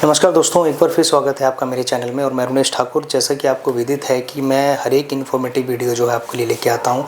नमस्कार दोस्तों, एक बार फिर स्वागत है आपका मेरे चैनल में। और मैं रुनेश ठाकुर। जैसा कि आपको विदित है कि मैं हर एक इन्फॉर्मेटिव वीडियो जो है आपके लिए लेके आता हूं।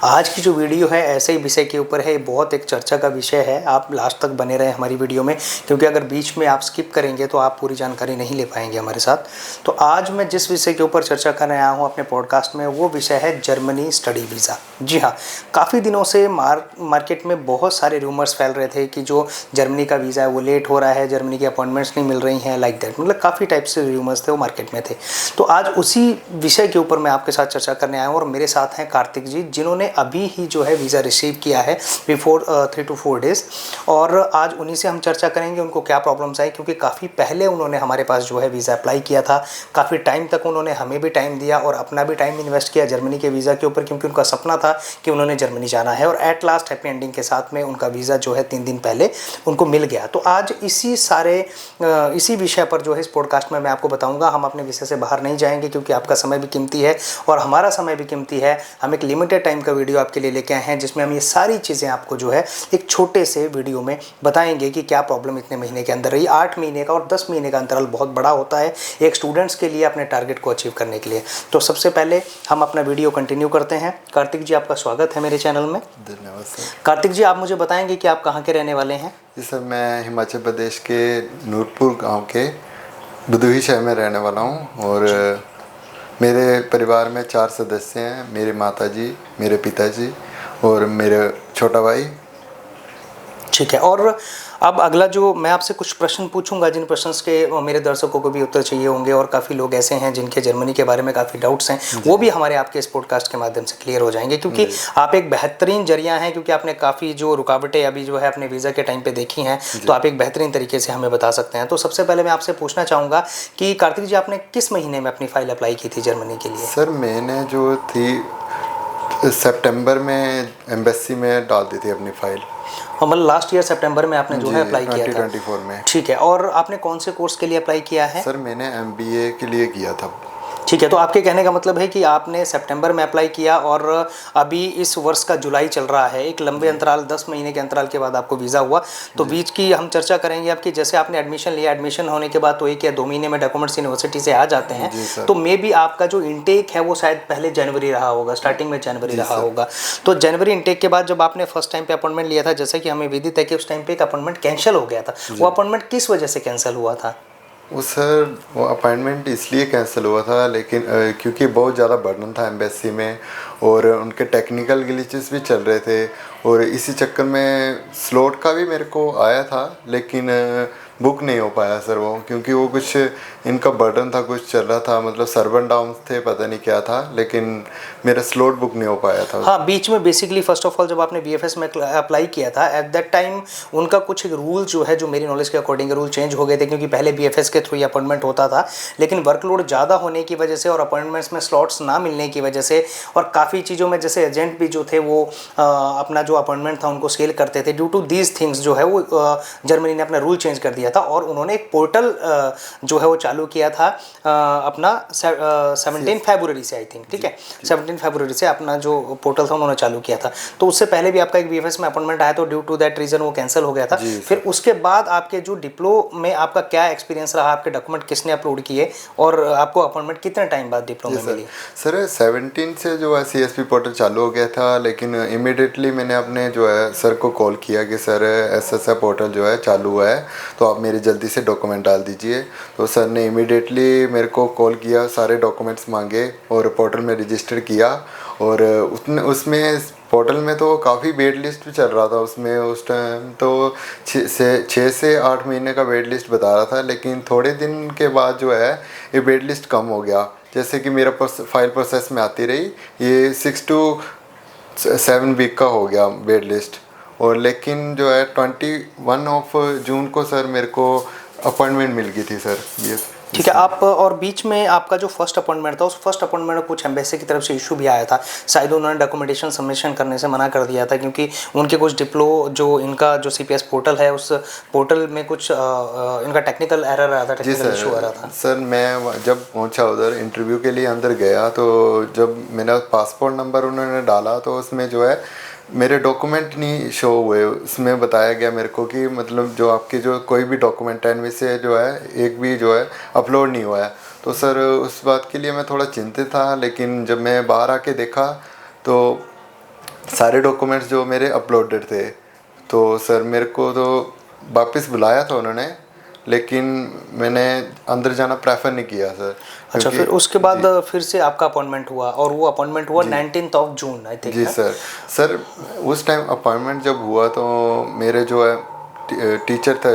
आज की जो वीडियो है ऐसे ही विषय के ऊपर है, बहुत एक चर्चा का विषय है। आप लास्ट तक बने रहें हमारी वीडियो में, क्योंकि अगर बीच में आप स्किप करेंगे तो आप पूरी जानकारी नहीं ले पाएंगे हमारे साथ। तो आज मैं जिस विषय के ऊपर चर्चा करने आया हूँ अपने पॉडकास्ट में, वो विषय है जर्मनी स्टडी वीज़ा। जी हाँ, काफ़ी दिनों से मार्केट में बहुत सारे रूमर्स फैल रहे थे कि जो जर्मनी का वीज़ा है वो लेट हो रहा है, जर्मनी की अपॉइंटमेंट्स नहीं मिल रही हैं, लाइक दैट। मतलब काफ़ी टाइप से रूमर्स थे, वो मार्केट में थे। तो आज उसी विषय के ऊपर मैं आपके साथ चर्चा करने आया हूँ। और मेरे साथ हैं कार्तिक जी, जिन्होंने अभी ही जो है वीज़ा रिसीव किया है बिफोर 3 to 4 डेज़। और आज उन्हीं से हम चर्चा करेंगे उनको क्या प्रॉब्लम्स आई, क्योंकि काफ़ी पहले उन्होंने हमारे पास जो है वीज़ा अप्लाई किया था। काफ़ी टाइम तक उन्होंने हमें भी टाइम दिया और अपना भी टाइम इन्वेस्ट किया जर्मनी के वीज़ा के ऊपर, क्योंकि उनका सपना था कि उन्होंने जर्मनी जाना है। और एट लास्ट हैप्पी एंडिंग के साथ में उनका वीज़ा जो है 3 दिन पहले उनको मिल गया। तो आज इसी विषय पर जो है इस पॉडकास्ट में मैं आपको बताऊंगा। हम अपने विषय से बाहर नहीं जाएंगे, क्योंकि आपका समय भी कीमती है और हमारा समय भी कीमती है। हम एक लिमिटेड टाइम का वीडियो आपके लिए लेके आए हैं, जिसमें हम ये सारी चीज़ें आपको जो है एक छोटे से वीडियो में बताएंगे कि क्या प्रॉब्लम इतने महीने के अंदर रही। 8 महीने का और 10 महीने का अंतराल बहुत बड़ा होता है एक स्टूडेंट्स के लिए अपने टारगेट को अचीव करने के लिए। तो सबसे पहले हम अपना वीडियो कंटिन्यू करते हैं। कार्तिक जी, आपका स्वागत है मेरे चैनल में। धन्यवाद सर। कार्तिक जी, आप मुझे बताएंगे कि आप कहाँ के रहने वाले हैं? जी सर, मैं हिमाचल प्रदेश के नूरपुर गांव के दुदुही शहर में रहने वाला हूं। और मेरे परिवार में 4 सदस्य हैं। मेरी माताजी, मेरे पिताजी और मेरा छोटा भाई। ठीक है। और अब अगला जो मैं आपसे कुछ प्रश्न पूछूंगा, जिन प्रश्न के मेरे दर्शकों को भी उत्तर चाहिए होंगे, और काफ़ी लोग ऐसे हैं जिनके जर्मनी के बारे में काफ़ी डाउट्स हैं, वो भी हमारे आपके इस पॉडकास्ट के माध्यम से क्लियर हो जाएंगे, क्योंकि आप एक बेहतरीन जरिया हैं। क्योंकि आपने काफ़ी जो रुकावटें अभी जो है अपने वीज़ा के टाइम पे देखी हैं, तो आप एक बेहतरीन तरीके से हमें बता सकते हैं। तो सबसे पहले मैं आपसे पूछना चाहूँगा कि कार्तिक जी, आपने किस महीने में अपनी फ़ाइल अप्लाई की थी जर्मनी के लिए? सर, मैंने जो थी सितंबर में एम्बेसी में डाल दी थी अपनी फ़ाइल। मतलब लास्ट ईयर सितंबर में आपने जो है अप्लाई किया था? 2024 में। ठीक है। और आपने कौन से कोर्स के लिए अप्लाई किया है? सर, मैंने MBA के लिए किया था। ठीक है। तो आपके कहने का मतलब है कि आपने सितंबर में अप्लाई किया और अभी इस वर्ष का जुलाई चल रहा है, एक लंबे अंतराल 10 महीने के अंतराल के बाद आपको वीज़ा हुआ। तो बीच की हम चर्चा करेंगे आपकी। जैसे आपने एडमिशन लिया, एडमिशन होने के बाद तो 1 या 2 महीने में डॉक्यूमेंट्स यूनिवर्सिटी से आ जाते हैं। तो मे बी आपका जो इनटेक है वो शायद पहले जनवरी रहा होगा, स्टार्टिंग में जनवरी रहा होगा। तो जनवरी इनटेक के बाद जब आपने फर्स्ट टाइम पे अपॉइंटमेंट लिया था, जैसे कि हमें विदित है कि उस टाइम पे एक अपॉइंटमेंट कैंसिल हो गया था। वो अपॉइंटमेंट किस वजह से कैंसिल हुआ था? वो अपॉइंटमेंट इसलिए कैंसिल हुआ था, लेकिन क्योंकि बहुत ज़्यादा बर्डन था एम्बेसी में और उनके टेक्निकल ग्लिचेस भी चल रहे थे। और इसी चक्कर में स्लॉट का भी मेरे को आया था, लेकिन बुक नहीं हो पाया सर वो, क्योंकि वो कुछ इनका बर्डन था, कुछ चल रहा था, मतलब सर्वर डाउन थे, पता नहीं क्या था, लेकिन मेरा स्लॉट बुक नहीं हो पाया था। हाँ, बीच में बेसिकली फर्स्ट ऑफ ऑल जब आपने BFS में अप्लाई किया था, एट दैट टाइम उनका कुछ रूल जो है, जो मेरी नॉलेज के अकॉर्डिंग रूल चेंज हो गए थे, क्योंकि पहले BFS के थ्रू अपॉइंटमेंट होता था, लेकिन वर्कलोड ज़्यादा होने की वजह से और अपॉइंटमेंट्स में स्लॉट्स ना मिलने की वजह से, और काफ़ी चीज़ों में जैसे एजेंट भी जो थे वो अपना जो अपॉइंटमेंट था उनको सेल करते थे। ड्यू टू दीज थिंग्स जो है वो जर्मनी ने अपना रूल चेंज कर दिया था और उन्होंने एक पोर्टल जो है वो चालू किया था अपना 17 फरवरी से, आई थिंक। ठीक है, 17 फरवरी से अपना जो पोर्टल था उन्होंने चालू किया था। तो उससे पहले भी आपका एक BFS में अपॉइंटमेंट आया, तो ड्यू टू दैट रीज़न वो कैंसिल हो गया था। फिर उसके बाद आपके जो डिप्लो में आपका क्या एक्सपीरियंस रहा, आपके डॉक्यूमेंट किसने अपलोड किए और आपको अपॉइंटमेंट कितने टाइम बाद डिप्लो में मिली? सर, 17 से जो है CSP पोर्टल चालू हो गया था, लेकिन इमीडिएटली मैंने अपने जो है सर को कॉल किया कि सर ऐसा पोर्टल जो है चालू हुआ है, तो आप मेरे जल्दी से डॉक्यूमेंट डाल दीजिए। तो सर ने इमीडिएटली मेरे को कॉल किया, सारे डॉक्यूमेंट्स मांगे और पोर्टल में रजिस्टर किया। और उसमें पोर्टल में तो काफ़ी वेट लिस्ट भी चल रहा था उसमें। उस टाइम तो 6 से 8 महीने का वेट लिस्ट बता रहा था, लेकिन थोड़े दिन के बाद जो है ये वेट लिस्ट कम हो गया। जैसे कि मेरा फाइल प्रोसेस में आती रही, ये 6 to 7 वीक का हो गया वेट लिस्ट। और लेकिन जो है 21 जून को सर मेरे को अपॉइंटमेंट मिल गई थी सर। ये ठीक है। आप और बीच में आपका जो फर्स्ट अपॉइंटमेंट था, उस फर्स्ट अपॉइंटमेंट में कुछ एम्बेसी की तरफ से इशू भी आया था। शायद उन्होंने डॉक्यूमेंटेशन सबमिशन करने से मना कर दिया था, क्योंकि उनके कुछ डिप्लो जो इनका जो CPS पोर्टल है, उस पोर्टल में कुछ इनका टेक्निकल एरर आया था, टेक्निकल इशू आ रहा था। सर, मैं जब पहुंचा उधर इंटरव्यू के लिए अंदर गया, तो जब मेरा पासपोर्ट नंबर उन्होंने डाला तो उसमें जो है मेरे डॉक्यूमेंट नहीं शो हुए। उसमें बताया गया मेरे को कि मतलब जो आपके जो कोई भी डॉक्यूमेंट है इनमें से जो है एक भी जो है अपलोड नहीं हुआ है। तो सर उस बात के लिए मैं थोड़ा चिंतित था, लेकिन जब मैं बाहर आके देखा तो सारे डॉक्यूमेंट्स जो मेरे अपलोडेड थे। तो सर मेरे को तो वापस बुलाया था उन्होंने, लेकिन मैंने अंदर जाना प्रेफर नहीं किया सर। अच्छा, फिर उसके बाद फिर से आपका अपॉइंटमेंट हुआ और वो अपॉइंटमेंट हुआ 19 जून आई थिंक। जी सर उस टाइम अपॉइंटमेंट जब हुआ तो मेरे जो है टीचर थे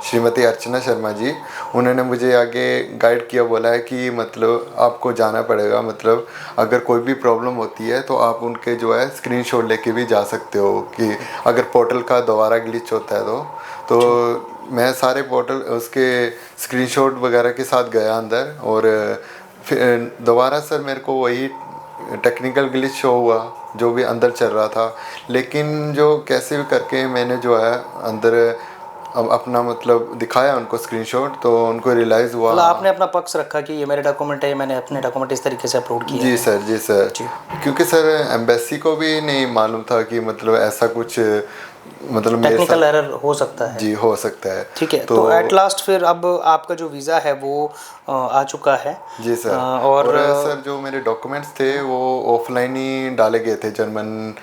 श्रीमती अर्चना शर्मा जी, उन्होंने मुझे आगे गाइड किया, बोला है कि मतलब आपको जाना पड़ेगा, मतलब अगर कोई भी प्रॉब्लम होती है तो आप उनके जो है स्क्रीनशॉट लेके भी जा सकते हो, कि अगर पोर्टल का दोबारा ग्लिच होता है तो मैं सारे पोर्टल उसके स्क्रीनशॉट वगैरह के साथ गया अंदर, और फिर दोबारा सर मेरे को वही टेक्निकल ग्लिच शो हुआ जो भी अंदर चल रहा था। लेकिन जो कैसे भी करके मैंने जो है अंदर अपना मतलब दिखाया उनको स्क्रीनशॉट, तो उनको रियलाइज़ हुआ। मतलब आपने अपना पक्ष रखा कि ये मेरे डॉक्यूमेंट है, मैंने अपने डॉक्यूमेंट इस तरीके से अपलोड किए जी हैं। सर जी सर क्योंकि सर एम्बेसी को भी नहीं मालूम था कि मतलब ऐसा कुछ मतलब मेरे टेक्निकल साथ एरर हो सकता है। जी हो सकता है। ठीक है, तो एट लास्ट फिर अब आपका जो वीज़ा है वो आ चुका है। जी सर। और सर जो मेरे डॉक्यूमेंट्स थे वो ऑफलाइन ही डाले गए थे जर्मन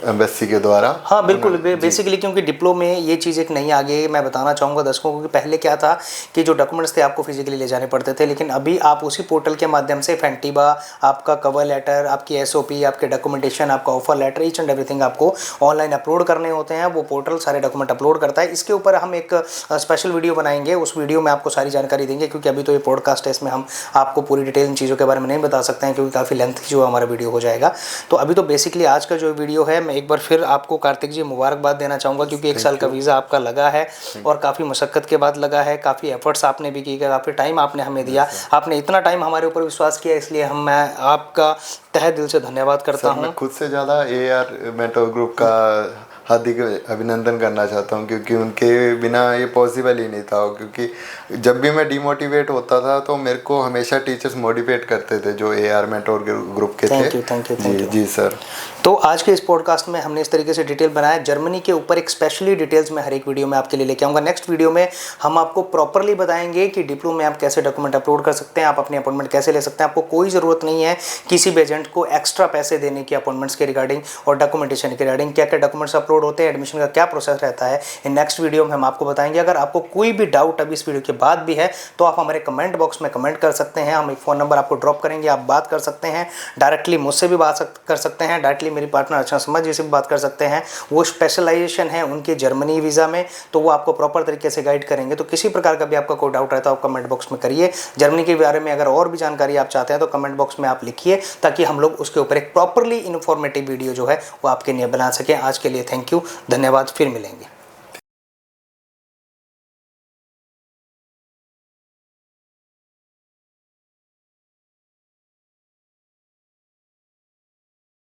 एम्बेसी के द्वारा। हाँ बिल्कुल, बेसिकली क्योंकि डिप्लो में ये चीज़ एक नई आ गई है। मैं बताना चाहूँगा दर्शकों को कि पहले क्या था कि जो डॉक्यूमेंट्स थे आपको फिजिकली ले जाने पड़ते थे, लेकिन अभी आप उसी पोर्टल के माध्यम से फैंटीबा, आपका कवर लेटर, आपकी एसओपी, आपके डॉक्यूमेंटेशन, आपका offer letter, each and everything आपको ऑनलाइन अपलोड करने होते हैं। वो पोर्टल सारे डॉक्यूमेंट अपलोड करता है। इसके ऊपर हम एक स्पेशल वीडियो बनाएंगे, उस वीडियो में आपको सारी जानकारी देंगे, क्योंकि अभी तो ये पॉडकास्ट है, इसमें हम आपको पूरी डिटेल इन चीज़ों के बारे में नहीं बता सकते हैं, क्योंकि काफ़ी लेंथ जो हमारा वीडियो हो जाएगा। तो अभी तो बेसिकली आज का जो वीडियो है, मैं एक बार फिर आपको कार्तिक जी मुबारकबाद देना चाहूँगा, क्योंकि 1 साल का वीज़ा आपका लगा है और काफ़ी मशक्क़त के बाद लगा है। काफ़ी एफर्ट्स आपने भी किए, काफ़ी टाइम आपने हमें दिया, आपने इतना टाइम हमारे ऊपर विश्वास किया, इसलिए मैं आपका तहे दिल से धन्यवाद करता हूँ। मैं खुद से ज़्यादा AR मेंटोर ग्रुप का हार्दिक अभिनंदन करना चाहता हूँ, क्योंकि उनके बिना ये पॉसिबल ही नहीं था। क्योंकि जब भी मैं डिमोटिवेट होता था तो मेरे को हमेशा टीचर्स मोटिवेट करते थे जो AR मेंटोर ग्रुप के थे। Thank you ji sir. तो आज के इस पॉडकास्ट में हमने इस तरीके से डिटेल बनाया। जर्मनी के ऊपर एक स्पेशली डिटेल्स में हर एक वीडियो में आपके लिए लेके आऊँगा। नेक्स्ट वीडियो में हम आपको प्रॉपरली बताएंगे कि डिप्लो में आप कैसे डॉक्यूमेंट अपलोड कर सकते हैं, आप अपनी अपॉइंटमेंट कैसे ले सकते हैं। आपको कोई ज़रूरत नहीं है किसी भी एजेंट को एक्स्ट्रा पैसे देने की अपॉइंटमेंट्स के रिगार्डिंग और डॉक्यूमेंटेशन के रिगार्डिंग। क्या क्या डॉक्यूमेंट्स अपलोड होते हैं, एडमिशन का क्या प्रोसेस रहता है, इन नेक्स्ट वीडियो में हम आपको बताएंगे। अगर आपको कोई भी डाउट अभी इस वीडियो के बाद भी है तो आप हमारे कमेंट बॉक्स में कमेंट कर सकते हैं। हम एक फ़ोन नंबर आपको ड्रॉप करेंगे, आप बात कर सकते हैं। डायरेक्टली मुझसे भी बात कर सकते हैं, डायरेक्टली मेरी पार्टनर अर्चना शर्मा जी से भी बात कर सकते हैं। वो स्पेशलाइजेशन है उनके जर्मनी वीज़ा में, तो वो आपको प्रॉपर तरीके से गाइड करेंगे। तो किसी प्रकार का भी आपका कोई डाउट रहता है आप कमेंट बॉक्स में करिए। जर्मनी के बारे में अगर और भी जानकारी आप चाहते हैं तो कमेंट बॉक्स में आप लिखिए, ताकि हम लोग उसके ऊपर एक प्रॉपरली इन्फॉर्मेटिव वीडियो जो है वो आपके लिए बना सकें। आज के लिए थैंक यू, धन्यवाद, फिर मिलेंगे।